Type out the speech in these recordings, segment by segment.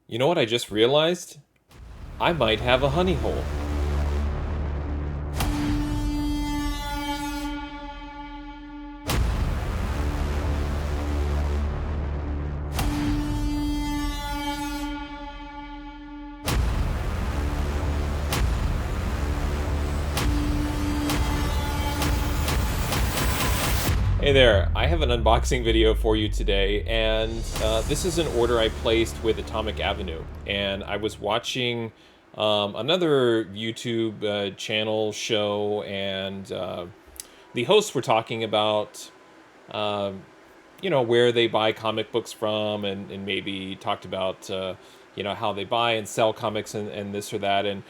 You know what I just realized? I might have a honey hole. Hey there, I have an unboxing video for you today, and this is an order I placed with Atomic Avenue. And I was watching another YouTube channel show, and the hosts were talking about where they buy comic books from, and maybe talked about how they buy and sell comics and this or that. And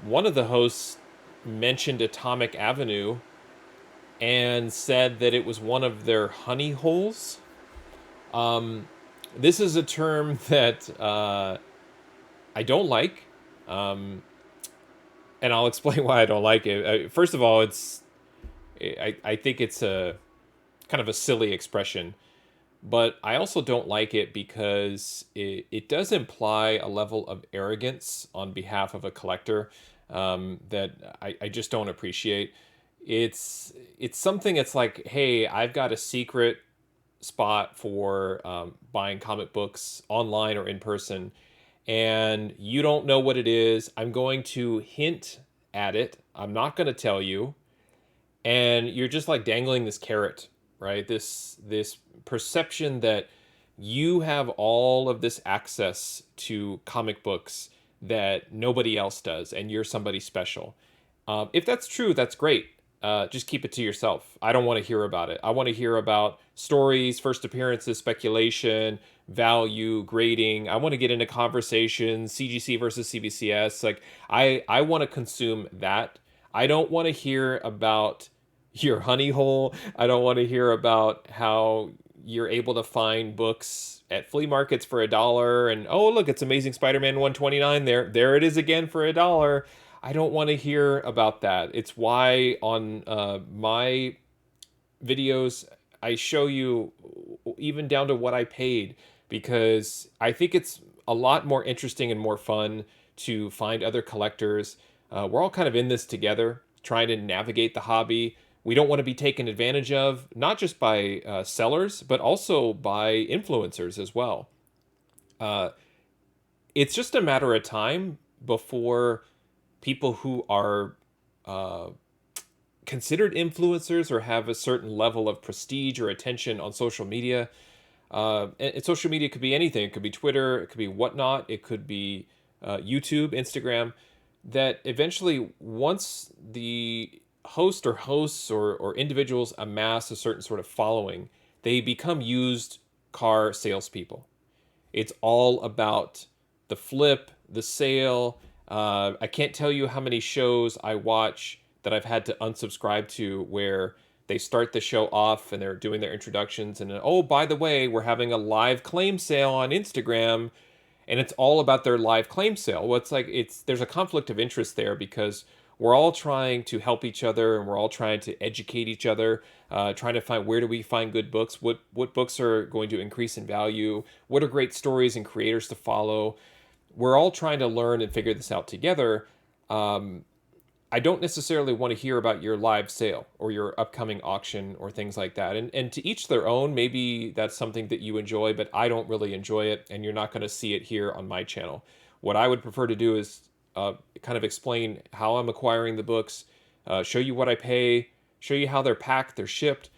one of the hosts mentioned Atomic Avenue and said that it was one of their honey holes. This is a term that I don't like, and I'll explain why I don't like it. First of all, I think it's a kind of a silly expression, but I also don't like it because it does imply a level of arrogance on behalf of a collector that I just don't appreciate. It's something. It's like, hey, I've got a secret spot for buying comic books online or in person, and you don't know what it is. I'm going to hint at it. I'm not going to tell you, and you're just like dangling this carrot, right? This perception that you have all of this access to comic books that nobody else does, and you're somebody special. If that's true, that's great. Just keep it to yourself. I don't want to hear about it. I want to hear about stories, first appearances, speculation, value, grading. I want to get into conversations, CGC versus CBCS. Like I want to consume that. I don't want to hear about your honey hole. I don't want to hear about how you're able to find books at flea markets for $1 and oh look, it's Amazing Spider-Man 129 there. There it is again for $1. I don't want to hear about that. It's why on my videos I show you even down to what I paid, because I think it's a lot more interesting and more fun to find other collectors. We're all kind of in this together, trying to navigate the hobby. We don't want to be taken advantage of, not just by sellers, but also by influencers as well. Uh, it's just a matter of time before people who are uh, considered influencers or have a certain level of prestige or attention on social media. And social media could be anything. It could be Twitter, it could be whatnot, it could be YouTube, Instagram. That eventually, once the host or hosts or individuals amass a certain sort of following, they become used car salespeople. It's all about the flip, the sale. I can't tell you how many shows I watch that I've had to unsubscribe to where they start the show off and they're doing their introductions and oh, by the way, we're having a live claim sale on Instagram, and it's all about their live claim sale. Well, it's like there's a conflict of interest there because we're all trying to help each other and we're all trying to educate each other, trying to find where do we find good books, what books are going to increase in value, what are great stories and creators to follow. We're all trying to learn and figure this out together. I don't necessarily want to hear about your live sale or your upcoming auction or things like that. And to each their own, maybe that's something that you enjoy, but I don't really enjoy it, and you're not going to see it here on my channel. What I would prefer to do is kind of explain how I'm acquiring the books, show you what I pay, show you how they're packed, they're shipped,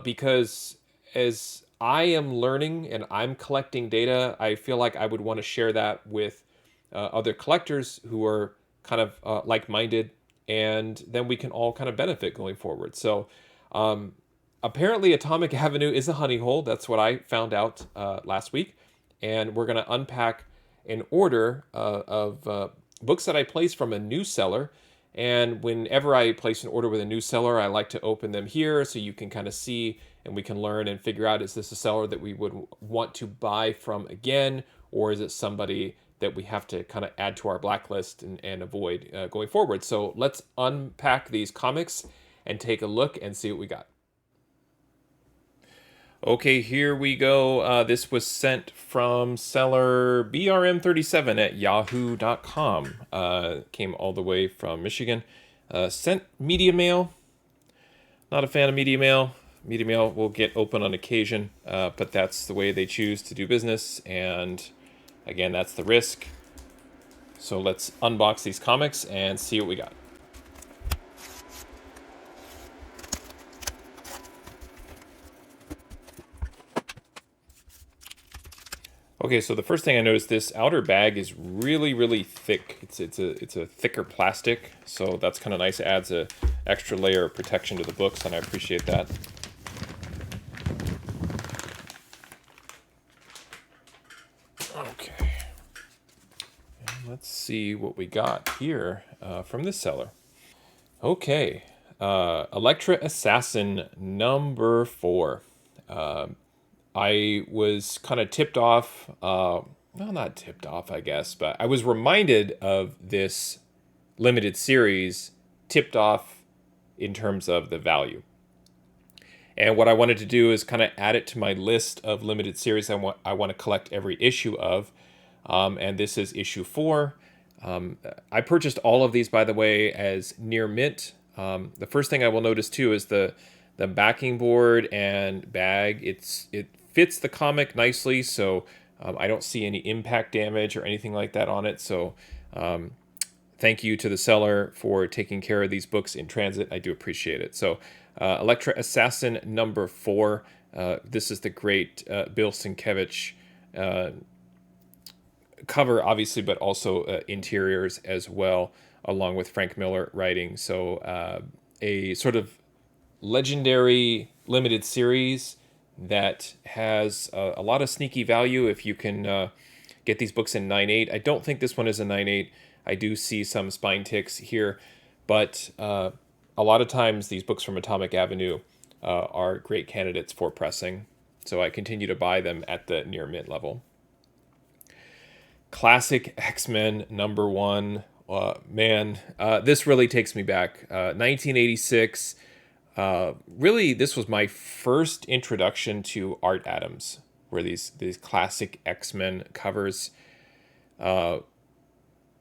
because as I am learning and I'm collecting data, I feel like I would want to share that with other collectors who are kind of like-minded, and then we can all kind of benefit going forward. So apparently Atomic Avenue is a honey hole. That's what I found out last week. And we're going to unpack an order of books that I placed from a new seller. And whenever I place an order with a new seller, I like to open them here so you can kind of see and we can learn and figure out, is this a seller that we would want to buy from again, or is it somebody that we have to kind of add to our blacklist and avoid going forward. So let's unpack these comics and take a look and see what we got. Okay, here we go. This was sent from seller BRM37 at yahoo.com. Came all the way from Michigan. Sent media mail. Not a fan of media mail. Media mail will get open on occasion, but that's the way they choose to do business. And again, that's the risk. So let's unbox these comics and see what we got. Okay, so the first thing I noticed, this outer bag is really, really thick. It's a thicker plastic, so that's kind of nice. It adds a extra layer of protection to the books, and I appreciate that. Okay, and let's see what we got here from this seller. Okay, Electra Assassin #4. I was kind of tipped off. Well, not tipped off, I guess, but I was reminded of this limited series, tipped off in terms of the value. And what I wanted to do is kind of add it to my list of limited series I want to collect every issue of. And this is issue 4. I purchased all of these, by the way, as near mint. The first thing I will notice too is the backing board and bag. It fits the comic nicely, so I don't see any impact damage or anything like that on it. So thank you to the seller for taking care of these books in transit. I do appreciate it. So Electra Assassin #4. This is the great Bill Sienkiewicz cover, obviously, but also interiors as well, along with Frank Miller writing. So a sort of legendary limited series that has a lot of sneaky value if you can get these books in 9.8. I don't think this one is a 9.8. I do see some spine ticks here, but a lot of times these books from Atomic Avenue are great candidates for pressing. So I continue to buy them at the near mint level. Classic X-Men #1. Man, this really takes me back. 1986. Really, this was my first introduction to Art Adams, where these classic X-Men covers.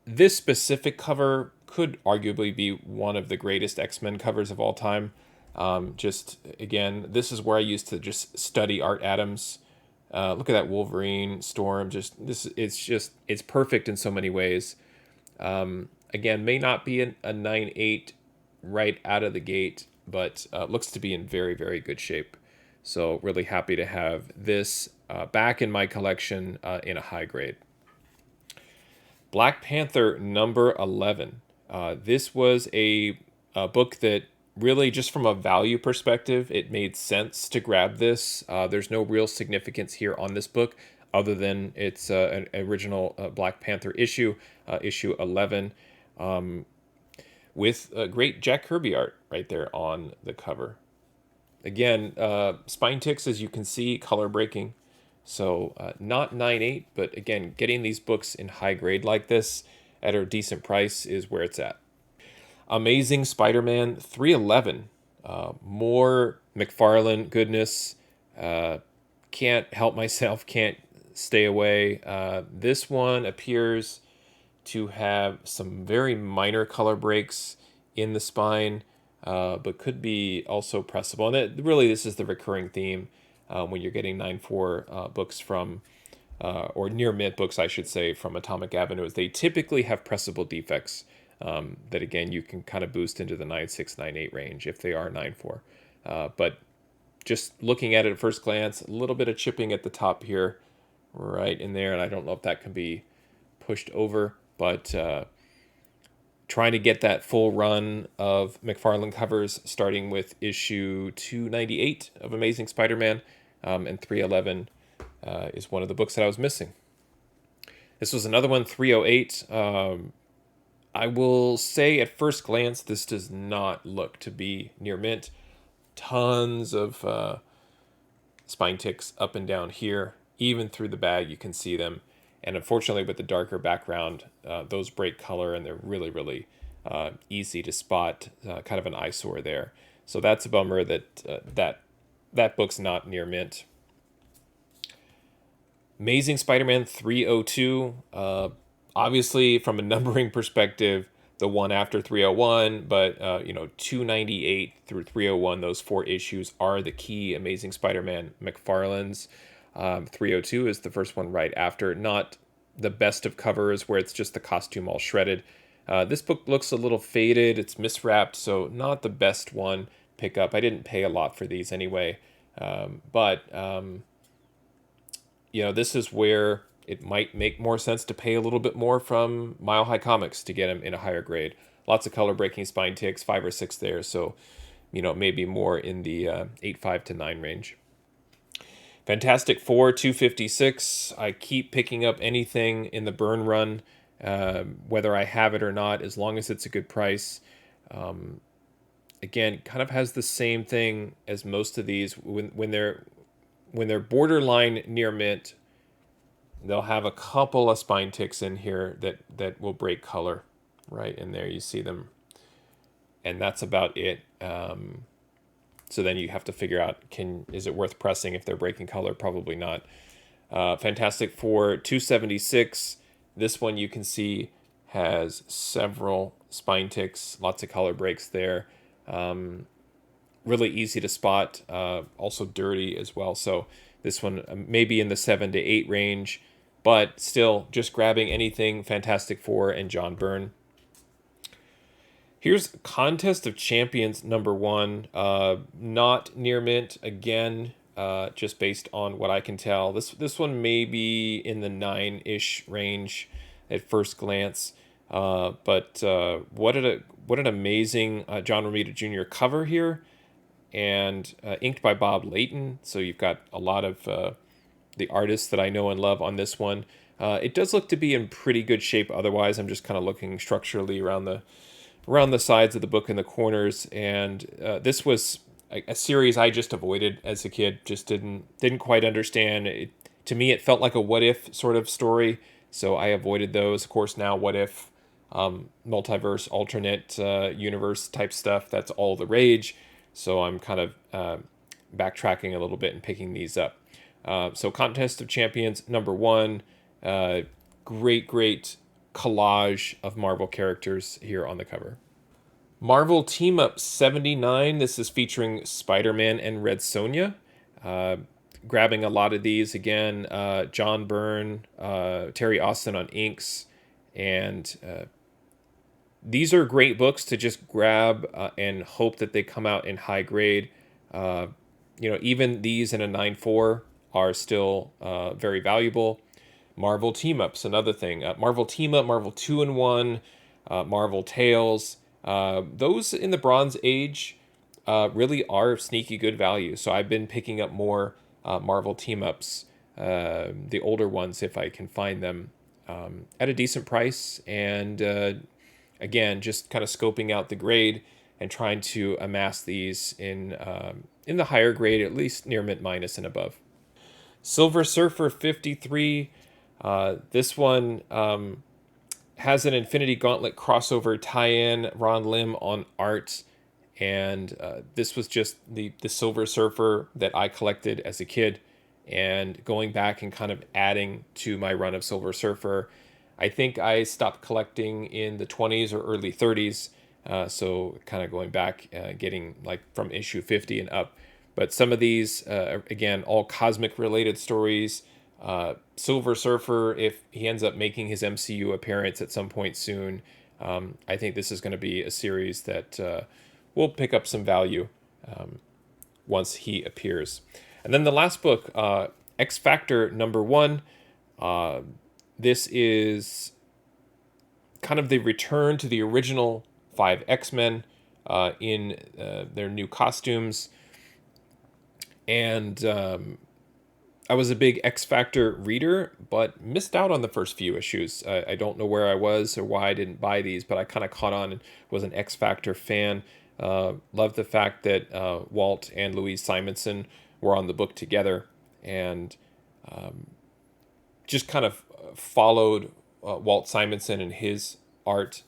This specific cover could arguably be one of the greatest X-Men covers of all time. Just again, this is where I used to just study Art Adams. Look at that Wolverine, Storm. It's perfect in so many ways. Again, may not be a 9.8 right out of the gate, but looks to be in very, very good shape. So really happy to have this back in my collection in a high grade. Black Panther #11. This was a book that really, just from a value perspective, it made sense to grab this. There's no real significance here on this book other than it's an original Black Panther issue, issue 11, with great Jack Kirby art right there on the cover. Again, spine ticks, as you can see, color breaking. So not 9.8, but again, getting these books in high grade like this at a decent price is where it's at. Amazing Spider-Man 311. More McFarlane goodness. Can't help myself, can't stay away. This one appears to have some very minor color breaks in the spine, but could be also pressable. And really, this is the recurring theme when you're getting 9.4 books from, or near mint books, I should say, from Atomic Avenue, is they typically have pressable defects that, again, you can kind of boost into the 9.6, 9.8 range if they are 9.4. But just looking at it at first glance, a little bit of chipping at the top here, right in there, and I don't know if that can be pushed over, but trying to get that full run of McFarlane covers, starting with issue 298 of Amazing Spider-Man, and 311 is one of the books that I was missing. This was another one, 308. I will say at first glance, this does not look to be near mint. Tons of spine ticks up and down here. Even through the bag, you can see them. And unfortunately, with the darker background, those break color, and they're really, really easy to spot. Kind of an eyesore there. So that's a bummer that that book's not near mint. Amazing Spider-Man 302. Obviously, from a numbering perspective, the one after 301, but 298 through 301, those four issues are the key Amazing Spider-Man McFarlane's. 302 is the first one right after. Not the best of covers where it's just the costume all shredded. This book looks a little faded. It's miswrapped, so not the best one pick up. I didn't pay a lot for these anyway, but this is where it might make more sense to pay a little bit more from Mile High Comics to get them in a higher grade. Lots of color breaking spine ticks, 5 or 6 there, so maybe more in the 8.5 to 9 range. Fantastic Four 256. I keep picking up anything in the burn run, whether I have it or not, as long as it's a good price. Again, kind of has the same thing as most of these. When they're borderline near mint, they'll have a couple of spine ticks in here that will break color. Right in there, you see them, and that's about it. So then you have to figure out, is it worth pressing if they're breaking color? Probably not. Fantastic Four 276. This one you can see has several spine ticks, lots of color breaks there. Really easy to spot, also dirty as well. So this one maybe in the 7 to 8 range, but still just grabbing anything Fantastic Four and John Byrne. Here's Contest of Champions #1, not near mint again, just based on what I can tell. This one may be in the 9-ish range at first glance, but what an amazing John Romita Jr. cover here, and inked by Bob Layton. So you've got a lot of the artists that I know and love on this one. It does look to be in pretty good shape. Otherwise, I'm just kind of looking structurally around the sides of the book and the corners, and this was a series I just avoided as a kid. Just didn't quite understand it. To me, it felt like a what if sort of story, so I avoided those. Of course, now what if multiverse, alternate universe type stuff, that's all the rage, so I'm kind of backtracking a little bit and picking these up. So Contest of Champions #1, great collage of Marvel characters here on the cover. Marvel Team Up 79. This is featuring Spider-Man and Red Sonja. Grabbing a lot of these again. John Byrne, Terry Austin on inks, and these are great books to just grab and hope that they come out in high grade. Even these in a 9.4 are still very valuable. Marvel Team-Ups, another thing. Marvel Team-Up, Marvel 2-in-1, Marvel Tales. Those in the Bronze Age really are sneaky good value. So I've been picking up more Marvel Team-Ups, the older ones if I can find them, at a decent price. And again, just kind of scoping out the grade and trying to amass these in the higher grade, at least near mint minus and above. Silver Surfer 53. This one has an Infinity Gauntlet crossover tie-in, Ron Lim on art, and this was just the Silver Surfer that I collected as a kid, and going back and kind of adding to my run of Silver Surfer. I think I stopped collecting in the 20s or early 30s, so kind of going back, getting like from issue 50 and up. But some of these, again, all cosmic related stories. Silver Surfer, if he ends up making his MCU appearance at some point soon, I think this is going to be a series that will pick up some value once he appears. And then the last book, X Factor #1. This is kind of the return to the original 5 X-Men in their new costumes. And I was a big X Factor reader, but missed out on the first few issues. I don't know where I was or why I didn't buy these, but I kind of caught on and was an X Factor fan. Loved the fact that Walt and Louise Simonson were on the book together, and just kind of followed Walt Simonson and his art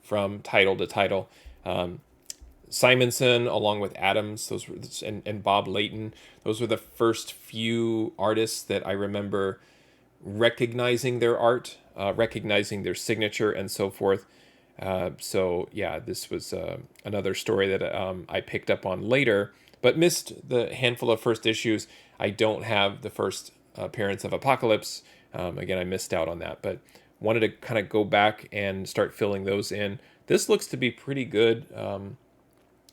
from title to title. Simonson, along with Adams, those were, and Bob Layton, those were the first few artists that I remember recognizing their art, recognizing their signature, and so forth. So yeah, this was another story that I picked up on later, but missed the handful of first issues. I don't have the first appearance of Apocalypse. Again, I missed out on that, but wanted to kind of go back and start filling those in. This looks to be pretty good.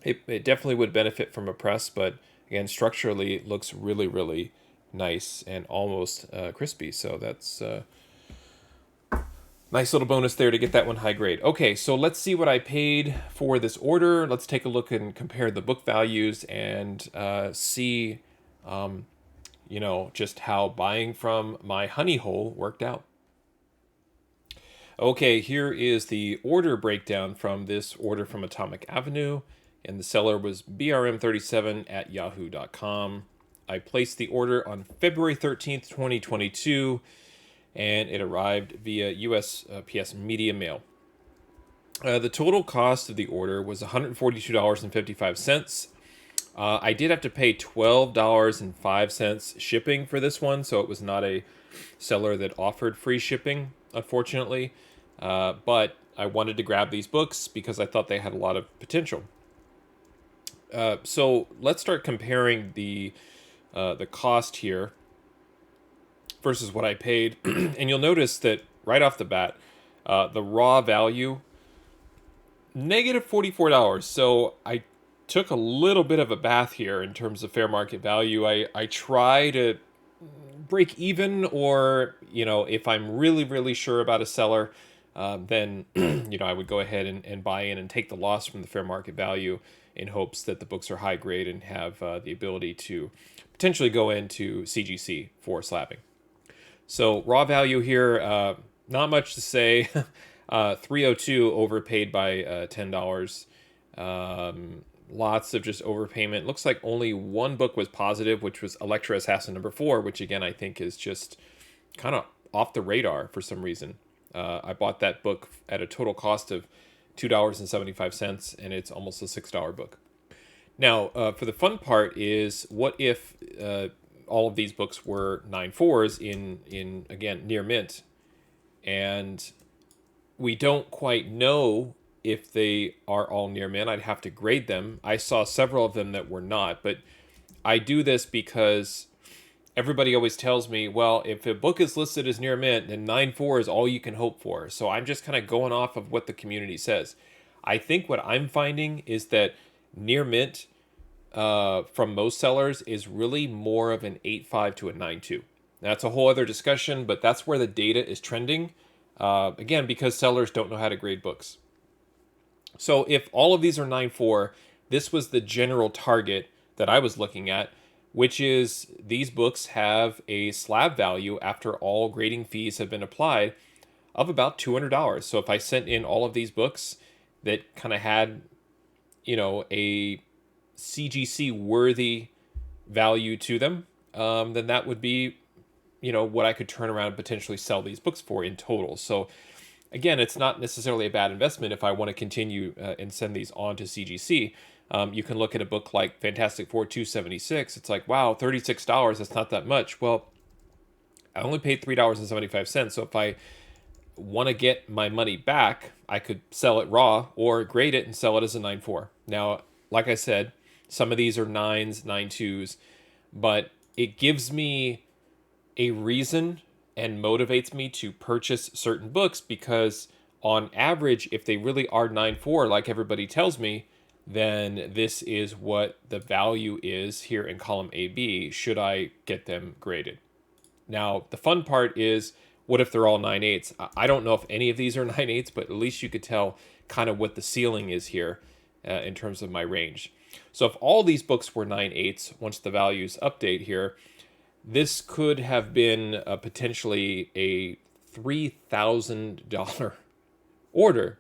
It definitely would benefit from a press, but again, structurally, it looks really, really nice and almost crispy. So that's nice little bonus there to get that one high grade. Okay, so let's see what I paid for this order. Let's take a look and compare the book values and see, just how buying from my honey hole worked out. Okay, here is the order breakdown from this order from Atomic Avenue, and the seller was BRM37 at yahoo.com. I placed the order on February 13th, 2022, and it arrived via USPS Media Mail. The total cost of the order was $142.55. I did have to pay $12.05 shipping for this one, so it was not a seller that offered free shipping, unfortunately. But I wanted to grab these books because I thought they had a lot of potential. So let's start comparing the cost here versus what I paid. And you'll notice that right off the bat, the raw value, negative $44. So I took a little bit of a bath here in terms of fair market value. I try to break even, or, if I'm really, really sure about a seller, then, I would go ahead and buy in and take the loss from the fair market value in hopes that the books are high grade and have the ability to potentially go into CGC for slabbing. So raw value here, not much to say. 302 overpaid by $10. Lots of just overpayment. Looks like only one book was positive, which was Electra Assassin #4, which again I think is just kind of off the radar for some reason. I bought that book at a total cost of $2.75, and it's almost a $6 book. Now, for the fun part is, what if all of these books were 9.4s in again, near mint, and we don't quite know if they are all near mint. I'd have to grade them. I saw several of them that were not, but I do this because everybody always tells me, well, if a book is listed as near mint, then 9.4 is all you can hope for. So I'm just kind of going off of what the community says. I think what I'm finding is that near mint from most sellers is really more of an 8.5 to a 9.2. That's a whole other discussion, but that's where the data is trending. Again, because sellers don't know how to grade books. So if all of these are 9.4, this was the general target that I was looking at, which is these books have a slab value after all grading fees have been applied of about $200. So if I sent in all of these books that kind of had, a CGC worthy value to them, then that would be, what I could turn around and potentially sell these books for in total. So again, it's not necessarily a bad investment if I want to continue and send these on to CGC. You can look at a book like Fantastic Four 276. It's like, wow, $36, that's not that much. Well, I only paid $3.75. So if I want to get my money back, I could sell it raw or grade it and sell it as a 9.4. Now, like I said, some of these are 9s, 9.2s, but it gives me a reason and motivates me to purchase certain books, because on average, if they really are 9.4, like everybody tells me, then this is what the value is here in column AB, should I get them graded. Now, the fun part is, what if they're all 9.8s? I don't know if any of these are 9.8s, but at least you could tell kind of what the ceiling is here in terms of my range. So if all these books were 9.8s, once the values update here, this could have been potentially a $3,000 order.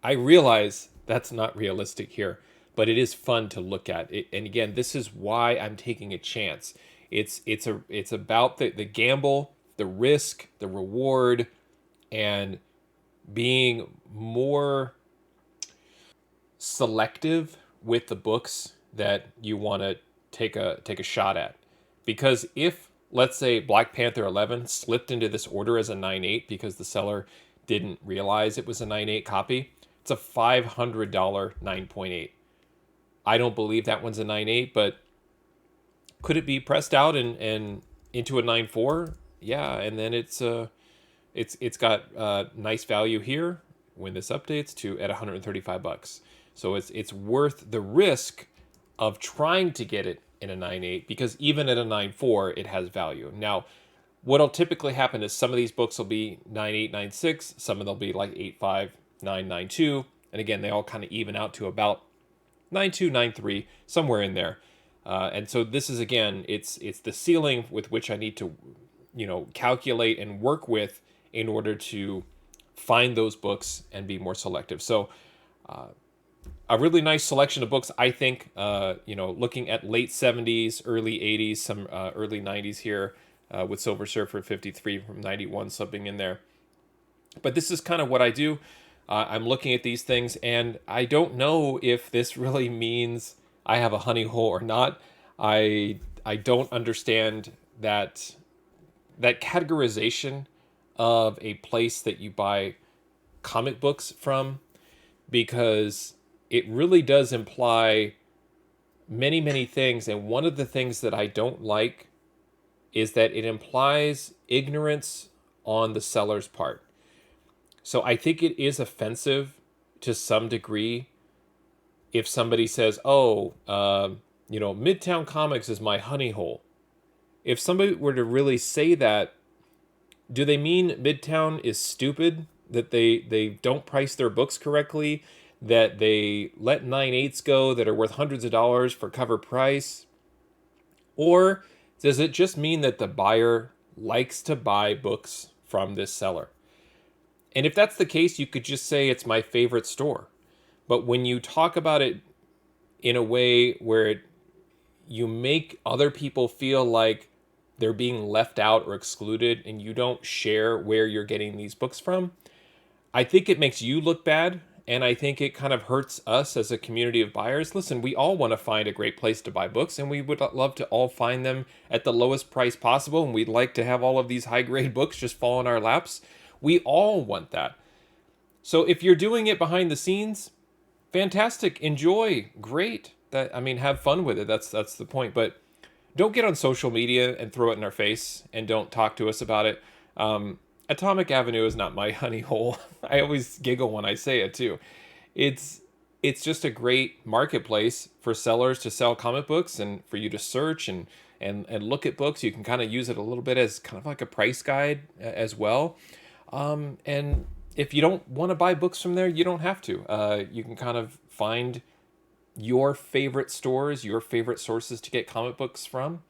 I realize that's not realistic here, but it is fun to look at. And again, this is why I'm taking a chance. It's about the gamble, the risk, the reward, and being more selective with the books that you want to take a shot at. Because if let's say Black Panther 11 slipped into this order as a 9.8 because the seller didn't realize it was a 9.8 copy. It's a $500 9.8. I don't believe that one's a 9.8, but could it be pressed out and into a 9.4? Yeah, and then it's got nice value here when this updates to at $135. So it's worth the risk of trying to get it in a 9.8 because even at a 9.4 it has value. Now, what'll typically happen is some of these books will be 9.8, 9.6, some of them will be like 8.5, 9, 9.2, and again they all kind of even out to about 9.2, 9.3, somewhere in there. And so this is again, it's the ceiling with which I need to, calculate and work with in order to find those books and be more selective. So a really nice selection of books, I think. Looking at late 70s, early 80s, some early 90s here with Silver Surfer 53 from 91 slipping in there. But this is kind of what I do. I'm looking at these things, and I don't know if this really means I have a honey hole or not. I don't understand that categorization of a place that you buy comic books from, because it really does imply many, many things. And one of the things that I don't like is that it implies ignorance on the seller's part. So I think it is offensive to some degree if somebody says, "Oh, Midtown Comics is my honey hole." If somebody were to really say that, do they mean Midtown is stupid? That they don't price their books correctly? That they let 9.8s go that are worth hundreds of dollars for cover price? Or does it just mean that the buyer likes to buy books from this seller? And if that's the case, you could just say it's my favorite store. But when you talk about it in a way where you make other people feel like they're being left out or excluded and you don't share where you're getting these books from, I think it makes you look bad. And I think it kind of hurts us as a community of buyers. Listen, we all want to find a great place to buy books, and we would love to all find them at the lowest price possible. And we'd like to have all of these high grade books just fall in our laps. We all want that. So if you're doing it behind the scenes, fantastic, enjoy, great. Have fun with it. That's the point. But don't get on social media and throw it in our face and don't talk to us about it. Atomic Avenue is not my honey hole. I always giggle when I say it too. It's just a great marketplace for sellers to sell comic books and for you to search and look at books. You can kind of use it a little bit as kind of like a price guide as well. And if you don't want to buy books from there, you don't have to. You can kind of find your favorite stores, your favorite sources to get comic books from,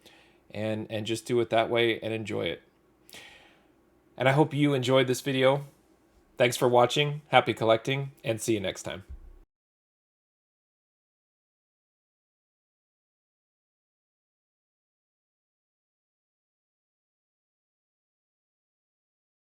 and just do it that way and enjoy it. And I hope you enjoyed this video. Thanks for watching, happy collecting, and see you next time.